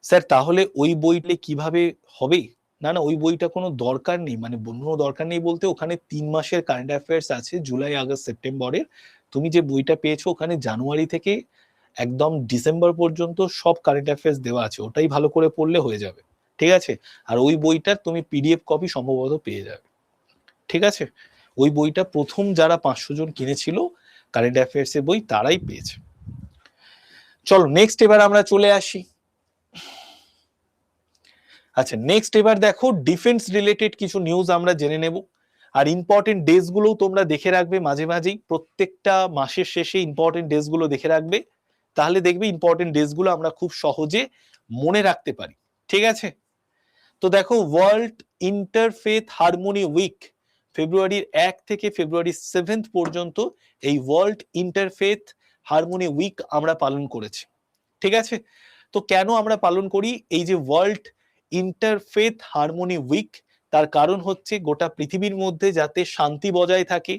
স্যার তাহলে ওই বইটা কিভাবে হবে? না না, ওই বইটা কোনো দরকার নেই, মানে কোনো দরকার নেই বলতে ওখানে 3 মাসের কারেন্ট অ্যাফেয়ার্স আছে, জুলাই আগস্ট সেপ্টেম্বরের। তুমি যে বইটা পেয়েছো ওখানে জানুয়ারি থেকে একদম ডিসেম্বর পর্যন্ত সব কারেন্ট অ্যাফেয়ার্স দেওয়া আছে, ওটাই ভালো করে পড়লে হয়ে যাবে, ঠিক আছে। আর ওই বইটার তুমি পিডিএফ কপি সম্ভবত পেয়ে যাবে, ঠিক আছে। ওই বইটা প্রথম যারা 500 জন কিনেছিল কারেন্ট অ্যাফেয়ার্স এর বই, তারাই পেয়েছে। চলো নেক্সট এবার আমরা চলে আসি। আচ্ছা নেক্সট এবার দেখো ডিফেন্স রিলেটেড কিছু নিউজ আমরা জেনে নেব, আর ইম্পর্টেন্ট ডেজ গুলো তোমরা দেখে রাখবে মাঝে মাঝেই, প্রত্যেকটা মাসের শেষে ইম্পর্টেন্ট ডেজ গুলো দেখে রাখবে, তাহলে দেখবে ইম্পর্টেন্ট ডেজ গুলো আমরা খুব সহজে মনে রাখতে পারি, ঠিক আছে। তো দেখো ওয়ার্ল্ড ইন্টারফেথ হারমোনি উইক, ফেব্রুয়ারির 1 থেকে ফেব্রুয়ারি 7 পর্যন্ত এই ওয়ার্ল্ড ইন্টারফেথ হারমোনি উইক আমরা পালন করেছি, ঠিক আছে। তো কেন আমরা পালন করি এই যে ওয়ার্ল্ড ইন্টারফেথ হারমোনি উইক, তার কারণ হচ্ছে গোটা পৃথিবীর মধ্যে যাতে শান্তি বজায় থাকে,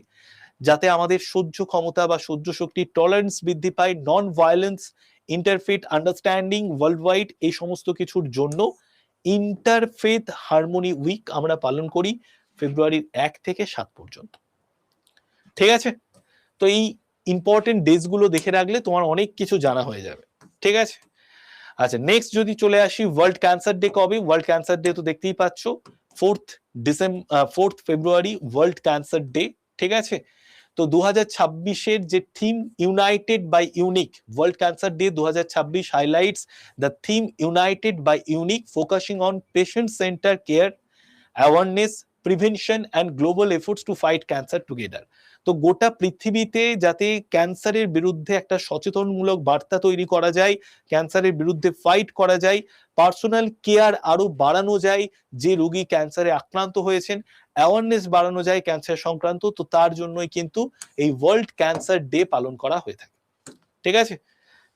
যাতে আমাদের সহ্য ক্ষমতা বা সহ্য শক্তি টলারেন্স বৃদ্ধি পায়, non violence, interfaith understanding world wide, এই সমস্ত কিছুর জন্য ইন্টারফেথ হারমোনি উইক আমরা পালন করি ফেব্রুয়ারির 1 থেকে 7 পর্যন্ত। ঠিক আছে, তো এই ইম্পর্টেন্ট ডেজ গুলো দেখে রাখলে তোমার অনেক কিছু জানা হয়ে যাবে। ঠিক আছে, আচ্ছা নেক্সট যদি চলে আসি, ওয়ার্ল্ড ক্যান্সার ডে কবে? ওয়ার্ল্ড ক্যান্সার ডে তো দেখতেই পাচ্ছ 4 ফেব্রুয়ারি ওয়ার্ল্ড ক্যান্সার ডে। ঠিক আছে, তো 2026-এর যে theme united by unique, world cancer day 2026 highlights the theme united by unique, focusing on patient centre care, awareness, prevention and global efforts to fight cancer together. তো গোটা পৃথিবীতে যাতে ক্যান্সারের বিরুদ্ধে একটা সচেতনমূলক বার্তা তৈরি করা যায়, ক্যান্সারের বিরুদ্ধে ফাইট করা যায়, পার্সোনাল কেয়ার আরো বাড়ানো যায়, যে রোগী ক্যান্সারে আক্রান্ত হয়েছেন অ্যাওয়ারনেস বাড়ানো যায় ক্যান্সার সংক্রান্ত, তো তার জন্যই কিন্তু এই ওয়ার্ল্ড ক্যান্সার ডে পালন করা হয়ে থাকে। ঠিক আছে,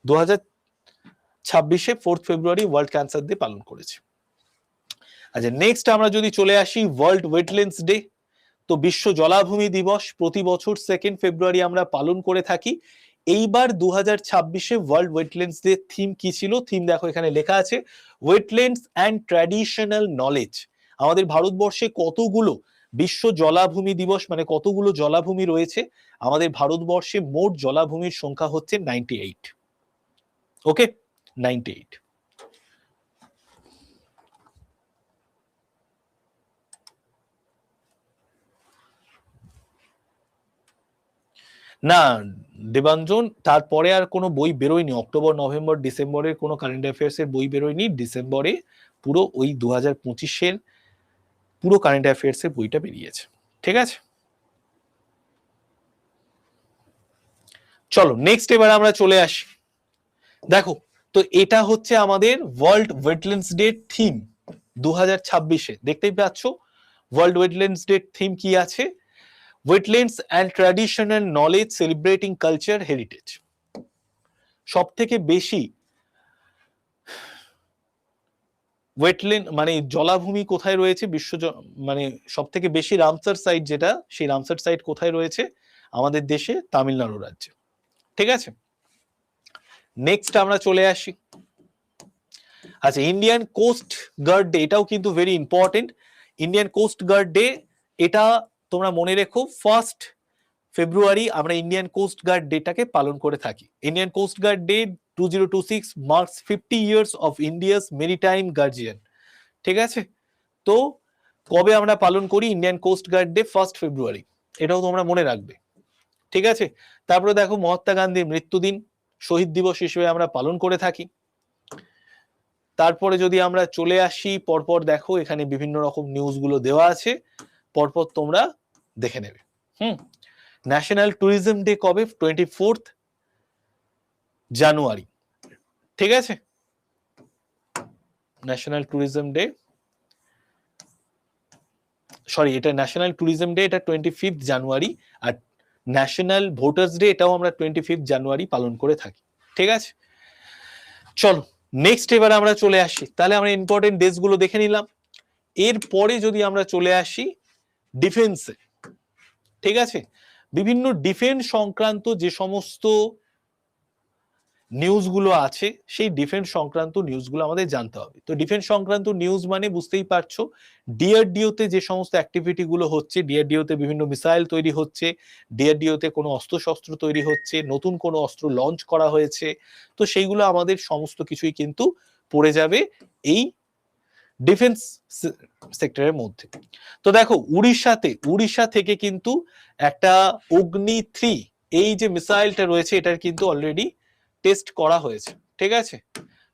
2026-এ 4 ফেব্রুয়ারি ওয়ার্ল্ড ক্যান্সার ডে পালন করেছে। আচ্ছা নেক্সট আমরা যদি চলে আসি, ওয়ার্ল্ড ওয়েটল্যান্ডস ডে। তো বিশ্ব জলাভূমি দিবস প্রতি বছর 2 ফেব্রুয়ারি আমরা পালন করে থাকি। এইবার 2026-এ ওয়ার্ল্ড ওয়েটল্যান্ডস ডে থিম কি ছিল? থিম দেখো এখানে লেখা আছে, ওয়েটল্যান্ডস অ্যান্ড ট্র্যাডিশনাল নলেজ। আমাদের ভারতবর্ষে কতগুলো বিশ্ব জলাভূমি দিবস মানে কতগুলো জলাভূমি রয়েছে? আমাদের ভারতবর্ষে মোট জলাভূমির সংখ্যা হচ্ছে 98। ওকে, 98। না দেবাঞ্জন, তারপরে আর কোনো বই বেরোয়নি, অক্টোবর নভেম্বর ডিসেম্বরের কোনো কারেন্ট অ্যাফেয়ার্স এর বই বেরোয়নি। ডিসেম্বরে পুরো ওই 2025-এর পুরো কারেন্ট অ্যাফেয়ার্স এর বইটা বেরিয়েছে। ঠিক আছে, চলো নেক্সট এবার আমরা চলে আসি। দেখো, তো এটা হচ্ছে আমাদের ওয়ার্ল্ড ওয়েটল্যান্ডস ডে থিম 2026-এ। দেখতেই পাচ্ছ ওয়ার্ল্ড ওয়েটল্যান্ডস ডে থিম কি আছে, wetlands and traditional knowledge celebrating culture heritage. সব থেকে বেশি ওয়েটল্যান্ড মানে জলাভূমি কোথায় রয়েছে বিশ্ব মানে সব থেকে বেশি রামসার সাইট, যেটা সেই রামসার সাইট কোথায় রয়েছে? আমাদের দেশে তামিলনাড়ু রাজ্যে। ঠিক আছে, নেক্সট আমরা চলে আসি। আচ্ছা ইন্ডিয়ান কোস্ট গার্ড ডে, এটাও কিন্তু very important. Indian coast guard day এটা তোমরা মনে রেখো, 1 ফেব্রুয়ারি আমরা ইন্ডিয়ান কোস্ট গার্ড ডেটাকে পালন করে থাকি। Indian coast guard day 2026 marks 50 years of India's maritime guardian. ঠিক আছে, তো কবে আমরা পালন করি ইন্ডিয়ান কোস্ট গার্ড ডে? 1 ফেব্রুয়ারি, এটাও তোমরা মনে রাখবে। ঠিক আছে, তারপরে দেখো মহাত্মা গান্ধীর মৃত্যুদিন, শহীদ দিবস হিসেবে আমরা পালন করে থাকি। তারপরে যদি আমরা চলে আসি পরপর, দেখো এখানে বিভিন্ন রকম নিউজ গুলো দেওয়া আছে, পরপর তোমরা দেখে নেবে। ন্যাশনাল ট্যুরিজম ডে কবে? 24 জানুয়ারি। ঠিক আছে, ন্যাশনাল ট্যুরিজম ডে, সরি এটা ন্যাশনাল ট্যুরিজম ডে, এটা 25 জানুয়ারি। আর ন্যাশনাল ভোটার্স ডে এটাও আমরা 25 জানুয়ারি পালন করে থাকি। ঠিক আছে, চলো নেক্সট এবার আমরা চলে আসি। তাহলে আমরা ইম্পর্টেন্ট ডেজ গুলো দেখে নিলাম। এরপরে যদি আমরা চলে আসি ডিফেন্সে, ঠিক আছে, বিভিন্ন ডিফেন্স সংক্রান্ত যে সমস্ত নিউজগুলো আছে সেই ডিফেন্স সংক্রান্ত নিউজগুলো আমাদের জানতে হবে। তো ডিফেন্স সংক্রান্ত নিউজ মানে বুঝতেই পারছো, ডিআরডিওতে যে সমস্ত অ্যাক্টিভিটি গুলো হচ্ছে, ডিআরডিওতে বিভিন্ন মিসাইল তৈরি হচ্ছে, ডিআরডিওতে কোনো অস্ত্রশস্ত্র তৈরি হচ্ছে, নতুন কোনো অস্ত্র লঞ্চ করা হয়েছে, তো সেইগুলো আমাদের সমস্ত কিছুই কিন্তু পড়ে যাবে এই ডিফেন্স সেক্টরের মধ্যে। তো দেখো উড়িষ্যা থেকে কিন্তু একটা অগ্নি 3 এই যে মিসাইলটা রয়েছে এটার কিন্তু অলরেডি টেস্ট করা হয়েছে। ঠিক আছে,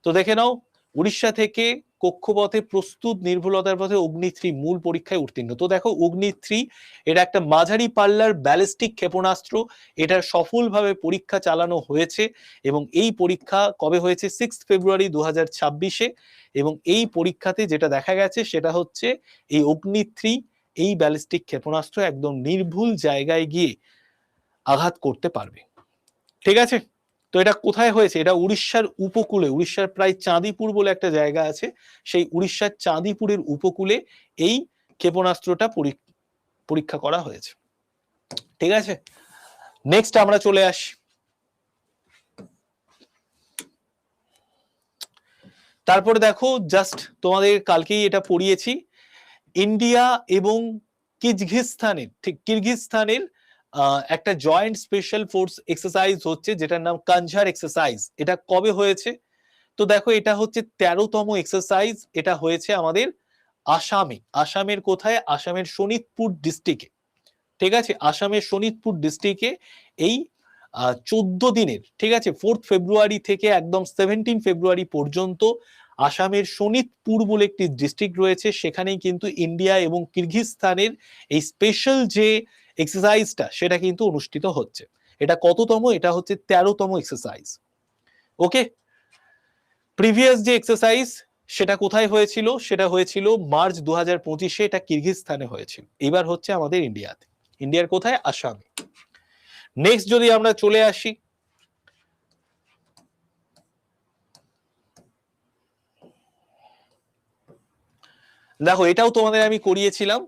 তো দেখে নাও উড়িষ্যা থেকে কক্ষপথে প্রস্তুত নির্ভুলতার পথে অগ্নি 3 মূল পরীক্ষায় উত্তীর্ণ। তো দেখো অগ্নি 3 এটা একটা মাঝারি পাল্লার ব্যালিস্টিক ক্ষেপণাস্ত্র, এটার সফলভাবে পরীক্ষা চালানো হয়েছে এবং এই পরীক্ষা কবে হয়েছে? 6 ফেব্রুয়ারি 2026-এ। এবং এই পরীক্ষাতে যেটা দেখা গেছে সেটা হচ্ছে এই অগ্নি 3 এই ব্যালিস্টিক ক্ষেপণাস্ত্র একদম নির্ভুল জায়গায় গিয়ে আঘাত করতে পারবে। ঠিক আছে, তো এটা কোথায় হয়েছে? এটা উড়িষ্যার উপকূলে, উড়িষ্যার প্রায় চাঁদিপুর বলে একটা জায়গা আছে, সেই উড়িষ্যার চাঁদিপুরের উপকূলে এই ক্ষেপণাস্ত্রটা পরীক্ষা করা হয়েছে। ঠিক আছে, নেক্সট আমরা চলে আসি। তারপরে দেখো, জাস্ট তোমাদের কালকেই এটা পড়িয়েছি, ইন্ডিয়া এবং কিরগিজস্তানের একটা জয়েন্ট স্পেশাল ফোর্স এক্সারসাইজ হচ্ছে, যেটার নাম কানঝার এক্সারসাইজ। এটা কবে হয়েছে? তো দেখো, এটা হচ্ছে 13তম এক্সারসাইজ। এটা হয়েছে আমাদের আসামের কোথায়? আসামের শোনিতপুর ডিস্ট্রিক্টে। ঠিক আছে, আসামের শোনিতপুর ডিস্ট্রিক্টে এই 14 দিনের, ঠিক আছে, 4 ফেব্রুয়ারি থেকে একদম 17 ফেব্রুয়ারি পর্যন্ত আসামের শোনিতপুর বলে একটি ডিস্ট্রিক্ট রয়েছে, সেখানেই কিন্তু ইন্ডিয়া এবং কিরগিজস্তানের এই স্পেশাল যে এক্সারসাইজটা সেটা কিন্তু অনুষ্ঠিত হচ্ছে। এটা কততম? এটা হচ্ছে 13তম এক্সারসাইজ। ওকে, প্রিভিয়াস যে এক্সারসাইজ সেটা কোথায় হয়েছিল? সেটা হয়েছিল মার্চ 2025-এ, এটা কিরগিজস্তানে হয়েছিল। এবার হচ্ছে আমাদের ইন্ডিয়াতে। ইন্ডিয়ার কোথায়? আসামে। নেক্সট যদি আমরা চলে আসি, দেখো এটাও তোমাদের আমি করিয়েছিলাম।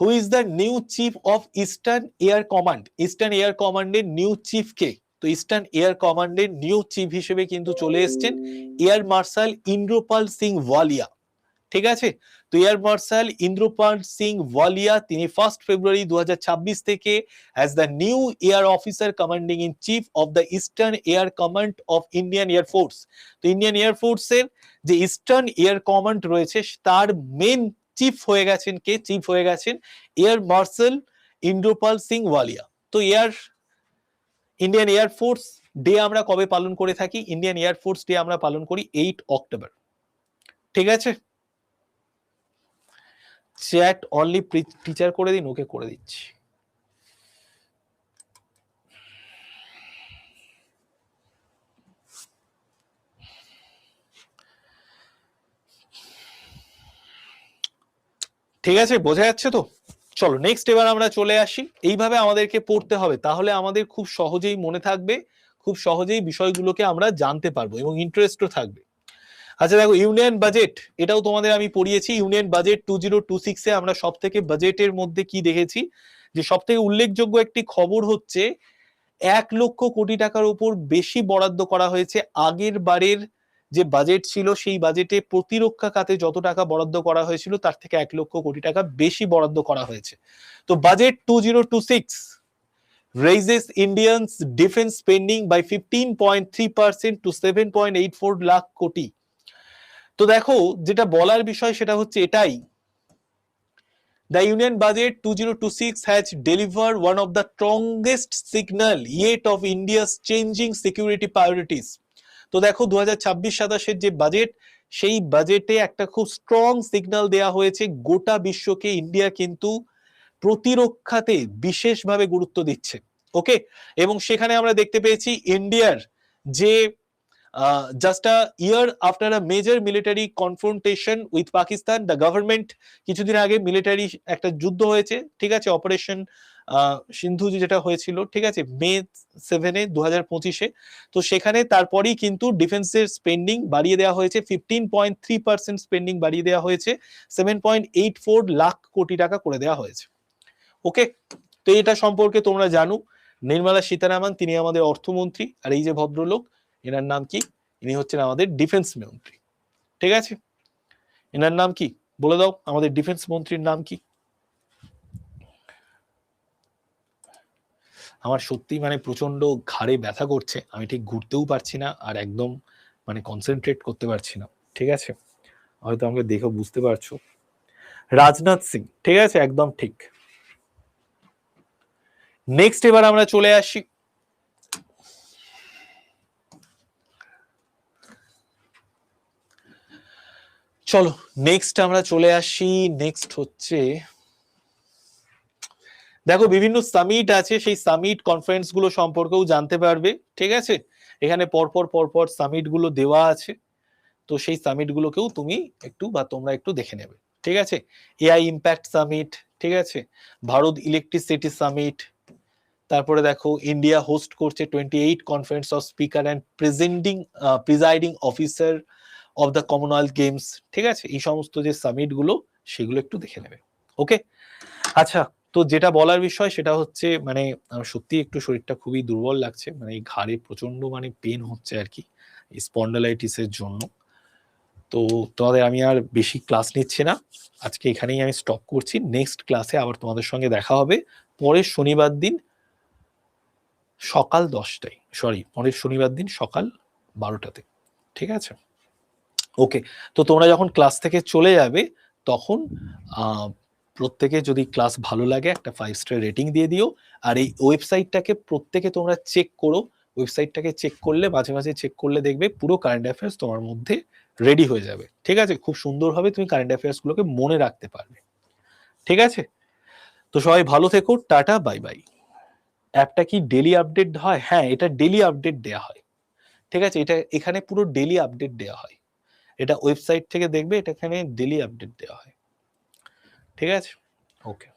Who is the new chief of eastern air command? Eastern air কমান্ডের নিউ চিফ কে? তো ইস্টার্ন এয়ার কমান্ডের নিউ চিফ হিসেবে কিন্তু চলে এসেছেন এয়ার মার্শাল ইন্দ্রপাল সিং ওয়ালিয়া। ঠিক আছে, তো এয়ার মার্শাল ইন্দ্রপাল সিং ওয়ালিয়া তিনি 1 ফেব্রুয়ারি 2026 থেকে as the new air officer commanding in chief of the eastern air command of Indian air force. তো ইন্ডিয়ান এয়ার ফোর্সের যে ইস্টার্ন এয়ার কমান্ড রয়েছে তার মেন চিফ হয়ে গেছেন কে? চিফ হয়ে গেছেন এয়ার মার্শাল ইন্দ্রপাল সিং ওয়ালিয়া। তো ইন্ডিয়ান এয়ার ফোর্স ডে আমরা কবে পালন করে থাকি? ইন্ডিয়ান এয়ার ফোর্স ডে আমরা পালন করি 8 অক্টোবর। ঠিক আছে, চ্যাট অনলি টিচার করে দিন, ওকে করে দিচ্ছি। ঠিক আছে, বোঝা যাচ্ছে তো? চলো নেক্সট এবার আমরা চলে আসি। এইভাবে আমাদেরকে পড়তে হবে, তাহলে আমাদের খুব সহজেই মনে থাকবে, খুব সহজেই বিষয়গুলোকে আমরা জানতে পারবো এবং ইন্টারেস্টও থাকবে। আচ্ছা দেখো, ইউনিয়ন বাজেট, এটাও তোমাদের আমি পড়িয়েছি। ইউনিয়ন বাজেট 2026-এ আমরা সব থেকে বাজেটের মধ্যে কি দেখেছি? যে সব থেকে উল্লেখযোগ্য একটি খবর হচ্ছে 1 লক্ষ কোটি টাকার উপর বেশি বরাদ্দ করা হয়েছে। আগের বারের যে বাজেট ছিল সেই বাজেটে প্রতিরক্ষা খাতে যত টাকা বরাদ্দ করা হয়েছিল তার থেকে 1 লক্ষ কোটি টাকা বেশি বরাদ্দ করা হয়েছে। তো budget 2026 raises Indians defense spending by 15.3% to 7.84 lakh কোটি। তো দেখো, যেটা বলার বিষয় সেটা হচ্ছে এটাই, the Union Budget 2026 has delivered one of the strongest signal yet of India's changing security priorities. তো দেখো 2026-27 যে বাজেট, সেই বাজেটে একটা খুব স্ট্রং সিগন্যাল দেয়া হয়েছে গোটা বিশ্বকে, ইন্ডিয়া কিন্তু প্রতিরক্ষাতে বিশেষভাবে গুরুত্ব দিচ্ছে। ওকে, এবং সেখানে আমরা দেখতে পেয়েছি ইন্ডিয়ার যে just a year after a major military confrontation with Pakistan, the government কিছুদিন আগে মিলিটারি একটা যুদ্ধ হয়েছে, ঠিক আছে, অপারেশন সিন্ধু যেটা হয়েছিল, ঠিক আছে, মে 7-এ 2025-এ। তো সেখানে তারপরেই কিন্তু ডিফেন্সের স্পেন্ডিং বাড়িয়ে দেওয়া হয়েছে, 15.3% স্পেন্ডিং বাড়িয়ে দেওয়া হয়েছে, 7.84 লাখ কোটি টাকা করে দেওয়া হয়েছে। ওকে, তো এটা সম্পর্কে তোমরা জানো। নির্মলা সীতারামন তিনি আমাদের অর্থমন্ত্রী, আর এই যে ভদ্রলোক এনার নাম কি? ইনি হচ্ছেন আমাদের ডিফেন্স মন্ত্রী। ঠিক আছে, এনার নাম কি বলে দাও, আমাদের ডিফেন্স মন্ত্রীর নাম কি? আমার সত্যি মানে প্রচন্ড ঘাড়ে ব্যথা করছে, আমি ঠিক ঘুরতেও পারছি না আর একদম মানে কনসেন্ট্রেট করতে পারছি না। ঠিক আছে, হয়তো আমাকে দেখে বুঝতে পারছো। রাজনাথ সিং, ঠিক আছে, একদম ঠিক। নেক্সট এবার আমরা চলে আসি, চলো নেক্সট আমরা চলে আসি। নেক্সট হচ্ছে দেখো, বিভিন্ন সামিট আছে, সেই সামিট কনফারেন্স গুলো সম্পর্কেও জানতে পারবে। ঠিক আছে, এখানে পরপর সামিট গুলো দেওয়া আছে, তো সেই সামিট গুলোকেও তুমি একটু বা তোমরা একটু দেখে নেবে। ঠিক আছে, এআই ইম্প্যাক্ট সামিট, ঠিক আছে, ভারত ইলেকট্রিসিটি সামিট, তারপরে দেখো ইন্ডিয়া হোস্ট করছে 28 conference of speaker and presiding officer of the Commonwealth games. ঠিক আছে, এই সমস্ত যে সামিট গুলো সেগুলো একটু দেখে নেবে। ওকে, আচ্ছা, তো যেটা বলার বিষয় সেটা হচ্ছে মানে আমার সত্যি একটু শরীরটা খুবই দুর্বল লাগছে, মানে এই ঘাড়ে প্রচন্ড মানে পেন হচ্ছে আর কি স্পন্ডালাইটিসের জন্য। তো তোমাদের আমি আর বেশি ক্লাস নিচ্ছি না, আজকে এখানেই আমি স্টপ করছি। নেক্সট ক্লাসে আবার তোমাদের সঙ্গে দেখা হবে পরের শনিবার দিন সকাল 10টায়, পরের শনিবার দিন সকাল 12টাতে, ঠিক আছে? ওকে, তো তোমরা যখন ক্লাস থেকে চলে যাবে তখন প্রত্যেকে যদি ক্লাস ভালো লাগে একটা 5 স্টার রেটিং দিয়ে দিও। আর এই ওয়েবসাইটটাকে প্রত্যেকে তোমরা চেক করো, ওয়েবসাইটটাকে চেক করলে মাঝে মাঝে চেক করলে দেখবে পুরো কারেন্ট অ্যাফেয়ার্স তোমার মধ্যে রেডি হয়ে যাবে, ঠিক আছে? খুব সুন্দরভাবে তুমি কারেন্ট অ্যাফেয়ার্স গুলোকে মনে রাখতে পারবে, ঠিক আছে? তো সবাই ভালো থেকো, টাটা, বাই বাই। অ্যাপটা কি ডেলি আপডেট হয়? হ্যাঁ, এটা ডেলি আপডেট দেয়া হয়, ঠিক আছে? এটা এখানে পুরো ডেলি আপডেট দেয়া হয়, এটা ওয়েবসাইট থেকে দেখবে, এটা এখানে ডেলি আপডেট দেওয়া হয়, ঠিক আছে? ওকে।